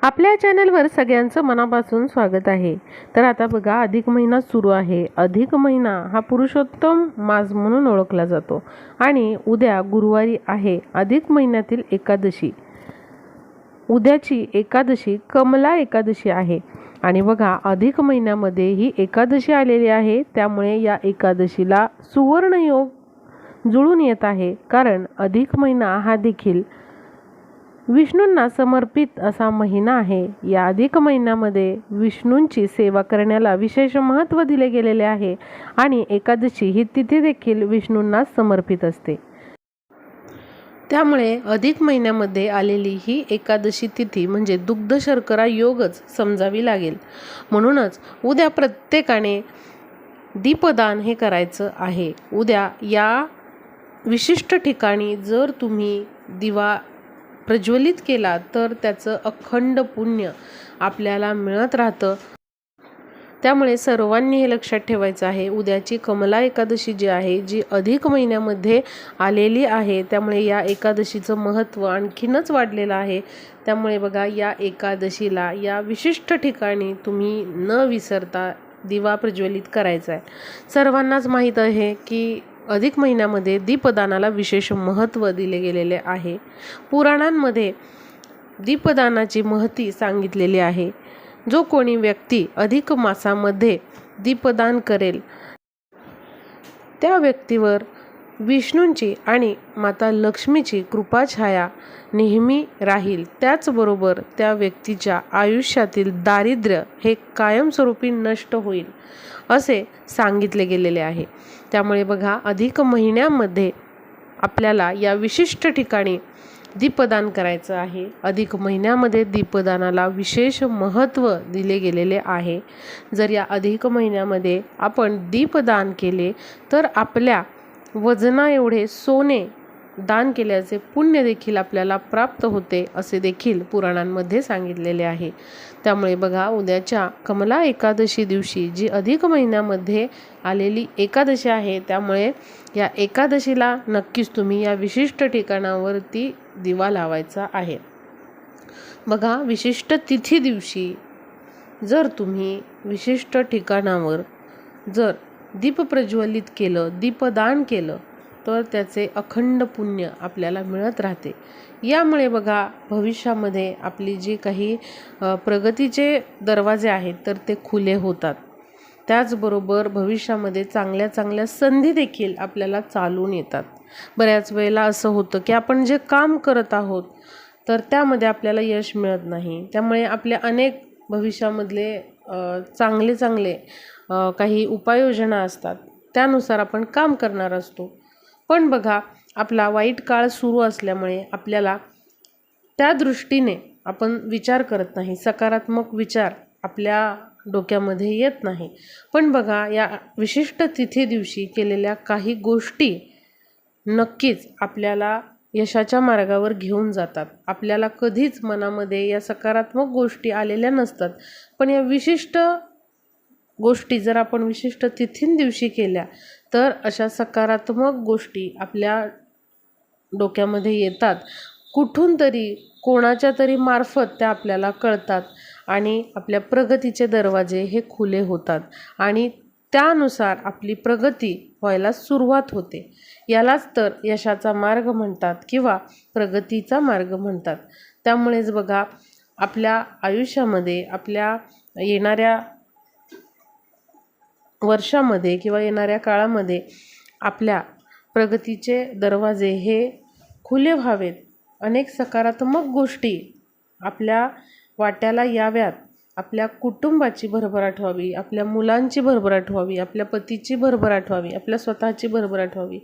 आपल्या चॅनलवर सगळ्यांचं मनापासून स्वागत आहे। तर आता बघा, अधिक महिना सुरू आहे। अधिक महिना हा पुरुषोत्तम मास म्हणून ओळखला जातो आणि उद्या गुरुवारी आहे अधिक महिन्यातील एकादशी। उद्याची एकादशी कमला एकादशी आहे आणि बघा, अधिक महिन्यामध्ये ही एकादशी आलेली आहे, त्यामुळे या एकादशीला सुवर्ण योग जुळून येत आहे। कारण अधिक महिना हा देखील विष्णूंना समर्पित असा महिना आहे। या अधिक महिन्यामध्ये विष्णूंची सेवा करण्याला विशेष महत्त्व दिले गेलेले आहे आणि एकादशी ही तिथी देखील विष्णूंना समर्पित असते। त्यामुळे अधिक महिन्यामध्ये आलेली ही एकादशी तिथी म्हणजे दुग्ध शर्करा योगच समजावी लागेल। म्हणूनच उद्या प्रत्येकाने दीपदान हे करायचं आहे। उद्या या विशिष्ट ठिकाणी जर तुम्ही दिवा प्रज्वलित केला तर त्याचं अखंड पुण्य आपल्याला मिळत राहतं। त्यामुळे सर्वांनी हे लक्षात ठेवायचं आहे। उद्याची कमला एकादशी जी आहे, जी अधिक महिन्यामध्ये आलेली आहे, त्यामुळे या एकादशीचं महत्त्व आणखीनच वाढलेलं आहे। त्यामुळे बघा, या एकादशीला या विशिष्ट ठिकाणी तुम्ही न विसरता दिवा प्रज्वलित करायचा आहे। सर्वांनाच माहीत आहे की अधिक महिन्यामध्ये दीपदानाला विशेष महत्त्व दिले गेलेले आहे। पुराणांमध्ये दीपदानाची महती सांगितलेली आहे। जो कोणी व्यक्ती अधिक मासामध्ये दीपदान करेल त्या व्यक्तीवर विष्णूंची आणि माता लक्ष्मीची कृपाछाया नेहमी राहील। त्याचबरोबर त्या व्यक्तीच्या आयुष्यातील दारिद्र्य हे कायमस्वरूपी नष्ट होईल असे सांगितले गेलेले आहे। त्यामुळे बघा, अधिक महिन्यामध्ये आपल्याला या विशिष्ट ठिकाणी दीपदान करायचं आहे। अधिक महिन्यामध्ये दीपदानाला विशेष महत्त्व दिले गेलेले आहे। जर या अधिक महिन्यामध्ये आपण दीपदान केले तर आपल्या वजना एवढे सोने दान केल्याचे पुण्य देखील आपल्याला प्राप्त होते असे देखील पुराणांमध्ये सांगितलेले आहे। त्यामुळे बघा, उद्याच्या कमला एकादशी दिवशी जी अधिक महिन्यामध्ये आलेली एकादशी आहे, त्यामुळे या एकादशीला नक्कीच तुम्ही या विशिष्ट ठिकाणावरती दिवा लावायचा आहे। बघा, विशिष्ट तिथी दिवशी जर तुम्ही विशिष्ट ठिकाणावर जर दीप प्रज्वलित केलं, दीपदान केलं तर त्याचे अखंड पुण्य आपल्याला मिळत राहते। यामुळे बघा, भविष्यामध्ये आपली जी काही प्रगतीचे दरवाजे आहेत तर ते खुले होतात। त्याचबरोबर भविष्यामध्ये चांगल्या चांगल्या संधी देखील आपल्याला चालून येतात। बऱ्याच वेळेला असं होतं की आपण जे काम करत आहोत तर त्यामध्ये आपल्याला यश मिळत नाही। त्यामुळे आपल्या अनेक भविष्यामधले चांगले चांगले काही उपाययोजना असतात, त्यानुसार आपण काम करणार असतो। पण बघा, आपला वाईट काळ सुरू असल्यामुळे आपल्याला त्या दृष्टीने आपण विचार करत नाही, सकारात्मक विचार आपल्या डोक्यामध्ये येत नाही। पण बघा, या विशिष्ट तिथी दिवशी केलेल्या काही गोष्टी नक्कीच आपल्याला यशाच्या मार्गावर घेऊन जातात। आपल्याला कधीच मनामध्ये या सकारात्मक गोष्टी आलेल्या नसतात, पण या विशिष्ट गोष्टी जर आपण विशिष्ट तिथींदिवशी केल्या तर अशा सकारात्मक गोष्टी आपल्या डोक्यामध्ये येतात। कुठून तरी कोणाच्या तरी मार्फत त्या आपल्याला कळतात आणि आपल्या प्रगतीचे दरवाजे हे खुले होतात आणि त्यानुसार आपली प्रगती व्हायला सुरुवात होते। यालाच तर यशाचा मार्ग म्हणतात किंवा प्रगतीचा मार्ग म्हणतात। त्यामुळेच बघा, आपल्या आयुष्यामध्ये आपल्या येणाऱ्या वर्षामध्ये किंवा येणाऱ्या काळामध्ये आपल्या प्रगतीचे दरवाजे हे खुले व्हावेत, अनेक सकारात्मक गोष्टी आपल्या वाट्याला याव्यात, आपल्या कुटुंबाची भरभराट व्हावी, आपल्या मुलांची भरभराट व्हावी, आपल्या पतीची भरभराट व्हावी, आपल्या स्वतःची भरभराट व्हावी,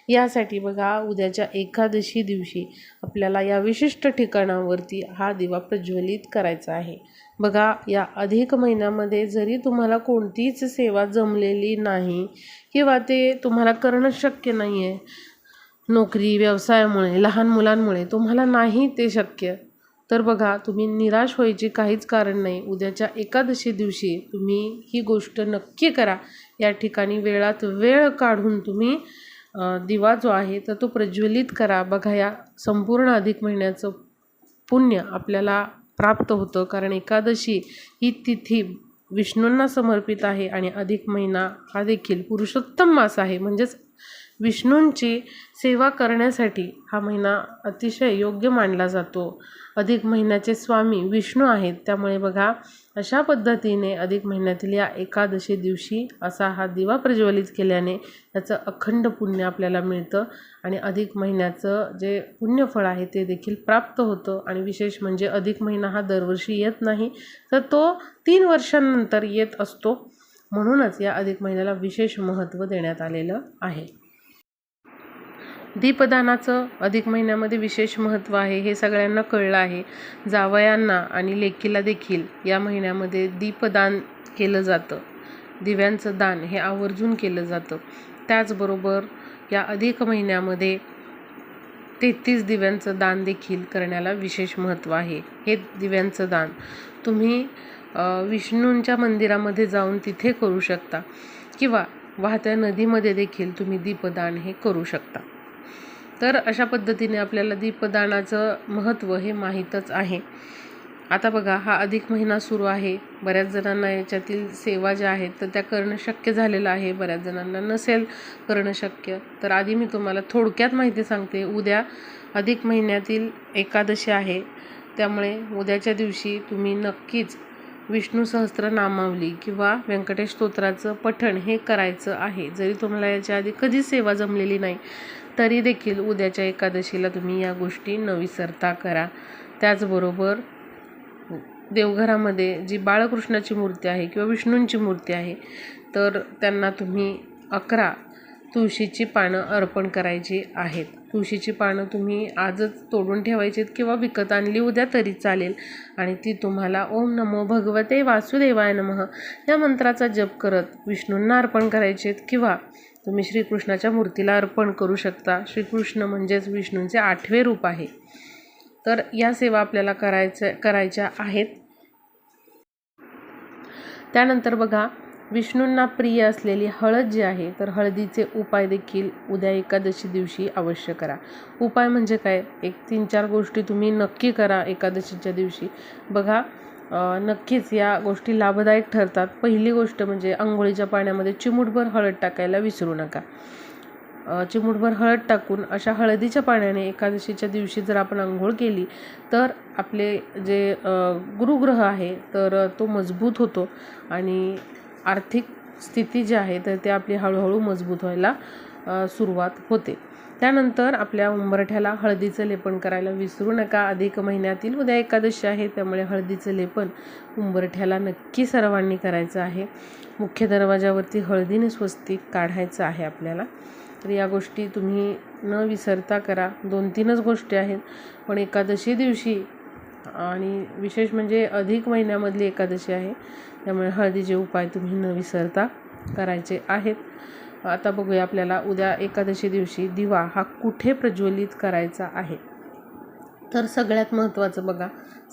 यासाठी बघा, उद्याच्या एकादशी दिवशी आपल्याला या विशिष्ट ठिकाणावरती हा दिवा प्रज्वलित करायचा आहे। बघा, या अधिक महिन्यामध्ये जरी तुम्हाला कोणतीच सेवा जमलेली नाही किंवा ते तुम्हाला करणं शक्य नाही आहे, नोकरी व्यवसायामुळे, लहान मुलांमुळे तुम्हाला नाही ते शक्य, तर बघा, तुम्ही निराश व्हायची काहीच कारण नाही। उद्याच्या एकादशी दिवशी तुम्ही ही गोष्ट नक्की करा। या ठिकाणी वेळात वेळ काढून तुम्ही दिवा जो आहे तर तो प्रज्वलित करा। बघा, या संपूर्ण अधिक महिन्याचं पुण्य आपल्याला प्राप्त होतं, कारण एकादशी ही तिथी विष्णूंना समर्पित आहे आणि अधिक महिना हा देखील पुरुषोत्तम मास आहे, म्हणजेच विष्णूंची सेवा करण्यासाठी हा महिना अतिशय योग्य मानला जातो. अधिक महिन्याचे स्वामी विष्णू आहेत, त्यामुळे बघा अशा पद्धतीने अधिक महिन्यातील या एकादशी दिवशी असा हा दिवा प्रज्वलित केल्याने त्याचं अखंड पुण्य आपल्याला मिळतं आणि अधिक महिन्याचं जे पुण्यफळ आहे ते देखील प्राप्त होतं. आणि विशेष म्हणजे अधिक महिना हा दरवर्षी येत नाही, तर तो 3 वर्षांनंतर येत असतो, म्हणूनच या अधिक महिन्याला विशेष महत्त्व देण्यात आलेलं आहे. दीपदानाचं अधिक महिन्यामध्ये विशेष महत्त्व आहे, हे सगळ्यांना कळलं आहे. जावयांना आणि लेकीला देखील या महिन्यामध्ये दीपदान केलं जातं. दिव्यांचं दान हे आवर्जून केलं जातं. त्याचबरोबर या अधिक महिन्यामध्ये 33 दिव्यांचं दान देखील करण्याला विशेष महत्त्व आहे. हे दिव्यांचं दान तुम्ही विष्णूंच्या मंदिरामध्ये जाऊन तिथे करू शकता किंवा वाहत्या नदीमध्ये देखील तुम्ही दीपदान हे करू शकता. तर अशा पद्धतीने आपल्याला दीपदानाचं महत्त्व हे माहीतच आहे. आता बघा हा अधिक महिना सुरू आहे. बऱ्याच जणांना याच्यातील सेवा ज्या आहेत तर त्या करणं शक्य झालेलं आहे, बऱ्याच जणांना नसेल करणं शक्य. तर आधी मी तुम्हाला थोडक्यात माहिती सांगते. उद्या अधिक महिन्यातील एकादशी आहे, त्यामुळे उद्याच्या दिवशी तुम्ही नक्कीच विष्णू सहस्त्रनामावली किंवा व्यंकटेश स्तोत्राचं पठण हे करायचं आहे. जरी तुम्हाला याच्या आधी कधीच सेवा जमलेली नाही तरी देखील उद्याच्या एकादशीला तुम्ही या गोष्टी न विसरता करा. त्याचबरोबर देवघरामध्ये जी बाळकृष्णाची मूर्ती आहे किंवा विष्णूंची मूर्ती आहे तर त्यांना तुम्ही 11 तुळशीची पानं अर्पण करायची आहेत. तुळशीची पानं तुम्ही आजच तोडून ठेवायची आहेत किंवा विकत आणली उद्या तरी चालेल आणि ती तुम्हाला ओम नमो भगवते वासुदेवाय नमः या मंत्राचा जप करत विष्णूंना अर्पण करायचे आहेत किंवा तुम्ही श्रीकृष्णाच्या मूर्तीला अर्पण करू शकता. श्रीकृष्ण म्हणजेच विष्णूंचे 8वे रूप आहे. तर या सेवा आपल्याला करायच्या आहेत. त्यानंतर बघा विष्णूंना प्रिय असलेली हळद जी आहे तर हळदीचे उपाय देखील उद्या एकादशी दिवशी अवश्य करा. उपाय म्हणजे काय, एक 3-4 गोष्टी तुम्ही नक्की करा एकादशीच्या दिवशी. बघा नक्कीच या गोष्टी लाभदायक ठरतात. पहिली गोष्ट म्हणजे अंघोळीच्या पाण्यामध्ये चिमूटभर हळद टाकायला विसरू नका. चिमूटभर हळद टाकून अशा हळदीच्या पाण्याने एकादशीच्या दिवशी जर आपण अंघोळ केली तर आपले जे गुरुग्रह आहे तर तो मजबूत होतो आणि आर्थिक स्थिती जी आहे तर ते आपली हळूहळू मजबूत व्हायला सुरुवात होते. त्यानंतर आपल्या उंबरठ्याला हळदीचं लेपन करायला विसरू नका. अधिक महिन्यातील उद्या एकादशी आहे, त्यामुळे हळदीचं लेपन उंबरठ्याला नक्की सर्वांनी करायचं आहे. मुख्य दरवाजावरती हळदीने स्वस्तिक काढायचं आहे आपल्याला. तर या गोष्टी तुम्ही न विसरता करा. 2-3च गोष्टी आहेत, पण एकादशी दिवशी आणि विशेष म्हणजे अधिक महिन्यामधली एकादशी आहे, त्यामुळे हळदीचे उपाय तुम्ही न विसरता करायचे आहेत. आता बघूया आपल्याला उद्या एकादशी दिवशी दिवा हा कुठे प्रज्वलित करायचा आहे. तर सगळ्यात महत्त्वाचं बघा,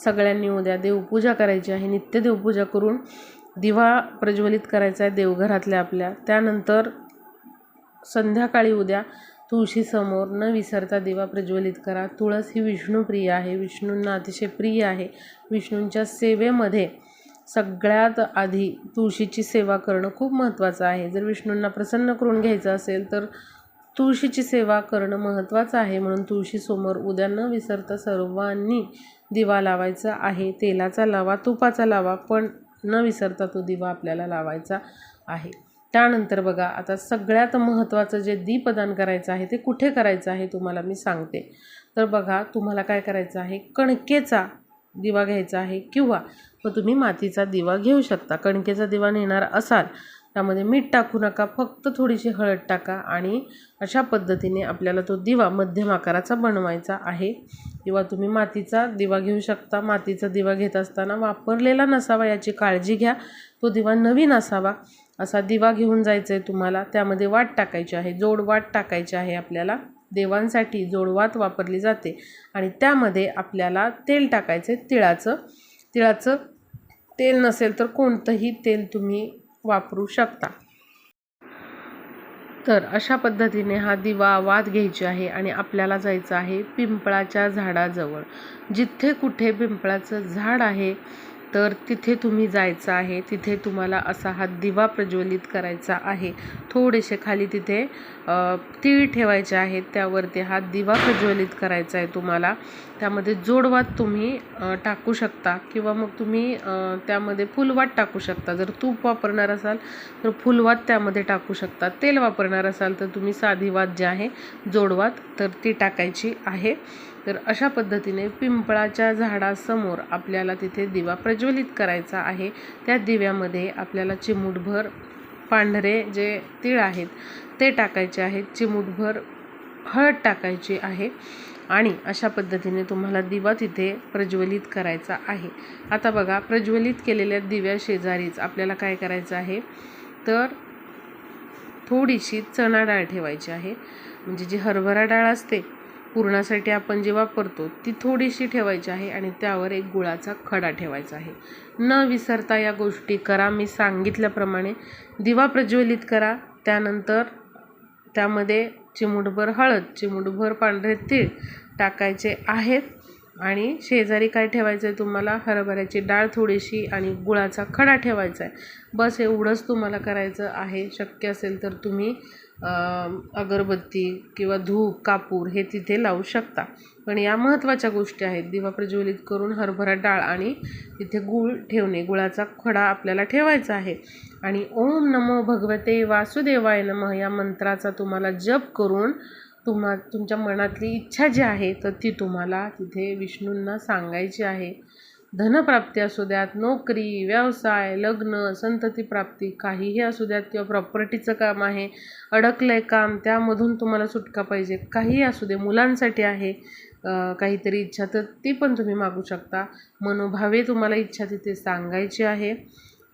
सगळ्यांनी उद्या देवपूजा करायची आहे. नित्य देवपूजा करून दिवा प्रज्वलित करायचा आहे देवघरातल्या आपल्या. त्यानंतर संध्याकाळी उद्या तुळशीसमोर न विसरता दिवा प्रज्वलित करा. तुळस ही विष्णुप्रिय आहे, विष्णूंना अतिशय प्रिय आहे. विष्णूंच्या सेवेमध्ये सगळ्यात आधी तुळशीची सेवा करणं खूप महत्त्वाचं आहे. जर विष्णूंना प्रसन्न करून घ्यायचं असेल तर तुळशीची सेवा करणं महत्त्वाचं आहे. म्हणून तुळशीसमोर उद्या न विसरता सर्वांनी दिवा लावायचा आहे. तेलाचा लावा, तुपाचा लावा, पण न विसरता तो दिवा आपल्याला लावायचा आहे. त्यानंतर बघा आता सगळ्यात महत्त्वाचं जे दीपदान करायचं आहे ते कुठे करायचं आहे तुम्हाला मी सांगते. तर बघा तुम्हाला काय करायचं आहे, कणकेचा दिवा घ्यायचा आहे किंवा मग तुम्ही मातीचा दिवा घेऊ शकता. कणकेचा दिवा नेणार असाल त्यामध्ये मीठ टाकू नका, फक्त थोडीशी हळद टाका आणि अशा पद्धतीने आपल्याला तो दिवा मध्यम आकाराचा बनवायचा आहे. किंवा तुम्ही मातीचा दिवा घेऊ शकता. मातीचा दिवा घेत असताना वापरलेला नसावा याची काळजी घ्या. तो दिवा नवीन असावा असा दिवा घेऊन जायचं आहे तुम्हाला. त्यामध्ये वात टाकायची आहे, जोड वात टाकायची आहे आपल्याला. देवांसाठी जोडवात वापरली जाते आणि त्यामध्ये आपल्याला तेल टाकायचं आहे. तिळाचं तेल नसेल तर कोणतंही तेल तुम्ही वापरू शकता. तर अशा पद्धतीने हा दिवा वात घ्यायची आहे आणि आपल्याला जायचं आहे पिंपळाच्या झाडाजवळ. जिथे कुठे पिंपळाचं झाड आहे तर तिथे तुम्ही जायचं आहे. तिथे तुम्हाला असा हा दिवा प्रज्वलित करायचा आहे. थोडेसे खाली तिथे तीळ ठेवायचे आहेत, त्यावरती हा दिवा प्रज्वलित करायचा आहे तुम्हाला. त्यामध्ये जोडवात तुम्ही टाकू शकता किंवा मग तुम्ही त्यामध्ये फुलवात टाकू शकता. जर तूप वापरणार असाल तर फुलवात त्यामध्ये टाकू शकता. तेल वापरणार असाल तर तुम्ही साधी वात जी आहे जोडवात तर ती टाकायची आहे. तर अशा पद्धतीने पिंपळाच्या झाडासमोर आपल्याला तिथे दिवा प्रज्वलित करायचा आहे. त्या दिव्यामध्ये आपल्याला चिमूटभर पांढरे जे तीळ आहेत ते टाकायचे आहेत, चिमूटभर हळद टाकायची आहे आणि अशा पद्धतीने तुम्हाला दिवा तिथे प्रज्वलित करायचा आहे. आता बघा, प्रज्वलित केलेल्या दिव्या शेजारीच आपल्याला काय करायचं आहे तर थोडीशी चणा डाळ ठेवायची आहे. म्हणजे जी हरभरा डाळ असते पुरणासाठी आपण जे वापरतो ती थोडीशी ठेवायची आहे आणि त्यावर एक गुळाचा खडा ठेवायचा आहे. न विसरता या गोष्टी करा. मी सांगितल्याप्रमाणे दिवा प्रज्वलित करा. त्यानंतर त्यामध्ये चिमूटभर हळद, चिमूटभर पांढरे तीळ टाकायचे आहेत आणि शेजारी काय ठेवायचं आहे तुम्हाला, हरभऱ्याची डाळ थोडीशी आणि गुळाचा खडा ठेवायचा आहे. बस एवढंच तुम्हाला करायचं आहे. शक्य असेल तर तुम्ही अगरबत्ती किंवा धूप, कापूर हे तिथे लावू शकता. पण या महत्त्वाच्या गोष्टी आहेत. दिवा प्रज्वलित करून हरभरा डाळ आणि तिथे गूळ ठेवणे, गुळाचा खडा आपल्याला ठेवायचा आहे आणि ओम नमो भगवते वासुदेवाय नमः या मंत्राचा तुम्हाला जप करून तुमच्या मनातली इच्छा जी आहे तर ती तुम्हाला तिथे विष्णूंना सांगायची आहे. धनप्राप्ती असू द्यात, नोकरी, व्यवसाय, लग्न, संतती प्राप्ती काहीही असू द्यात किंवा प्रॉपर्टीचं काम आहे, अडकलंय काम त्यामधून तुम्हाला सुटका पाहिजे, काहीही असू दे, मुलांसाठी आहे काहीतरी इच्छा तर ती पण तुम्ही मागू शकता. मनोभावे तुम्हाला इच्छा तिथे सांगायची आहे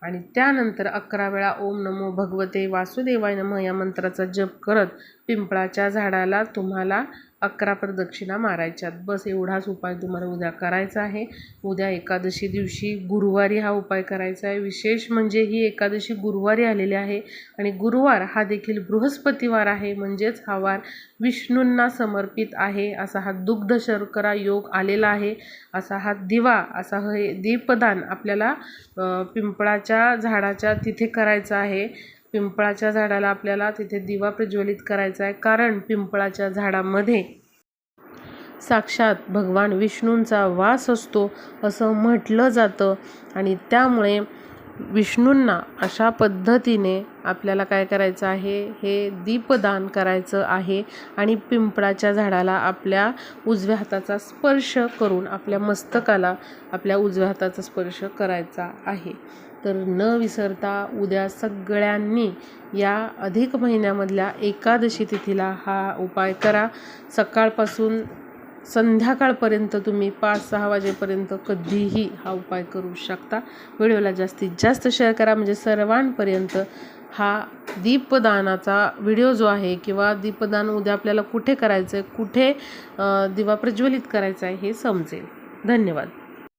आणि त्यानंतर 11 वेळा ओम नमो भगवते वासुदेवाय नमः या मंत्राचा जप करत पिंपळाच्या झाडाला तुम्हाला 11 प्रदक्षिणा मारायच्यात. बस एवढाच उपाय तुम्हाला उद्या करायचा आहे. उद्या एकादशी दिवशी गुरुवारी हा उपाय करायचा आहे. विशेष म्हणजे ही एकादशी गुरुवारी आलेली आहे आणि गुरुवार हा देखील बृहस्पतिवार आहे. म्हणजेच हा वार विष्णूंना समर्पित आहे. असा हा दुग्ध शर्करा योग आलेला आहे. असा हा दिवा, असा हे दीपदान आपल्याला पिंपळाच्या झाडाच्या तिथे करायचं आहे. पिंपळाच्या झाडाला आपल्याला तिथे दिवा प्रज्वलित करायचा आहे. कारण पिंपळाच्या झाडामध्ये साक्षात भगवान विष्णूंचा वास असतो असं म्हटलं जातं आणि त्यामुळे विष्णूंना अशा पद्धतीने आपल्याला काय करायचं आहे, हे दीपदान करायचं आहे आणि पिंपळाच्या झाडाला आपल्या उजव्या हाताचा स्पर्श करून आपल्या मस्तकाला आपल्या उजव्या हाताचा स्पर्श करायचा आहे. तर न विसरता उद्या सगळ्यांनी या अधिक महिन्यामधल्या एकादशी तिथीला हा उपाय करा. सकाळपासून संध्याकाळपर्यंत तुम्ही 5-6 वाजेपर्यंत कधीही हा उपाय करू शकता. व्हिडिओला जास्तीत जास्त शेअर करा म्हणजे सर्वांपर्यंत हा दीपदानाचा व्हिडिओ जो आहे किंवा दीपदान उद्या आपल्याला कुठे करायचं आहे, कुठे दिवा प्रज्वलित करायचा आहे हे समजेल. धन्यवाद.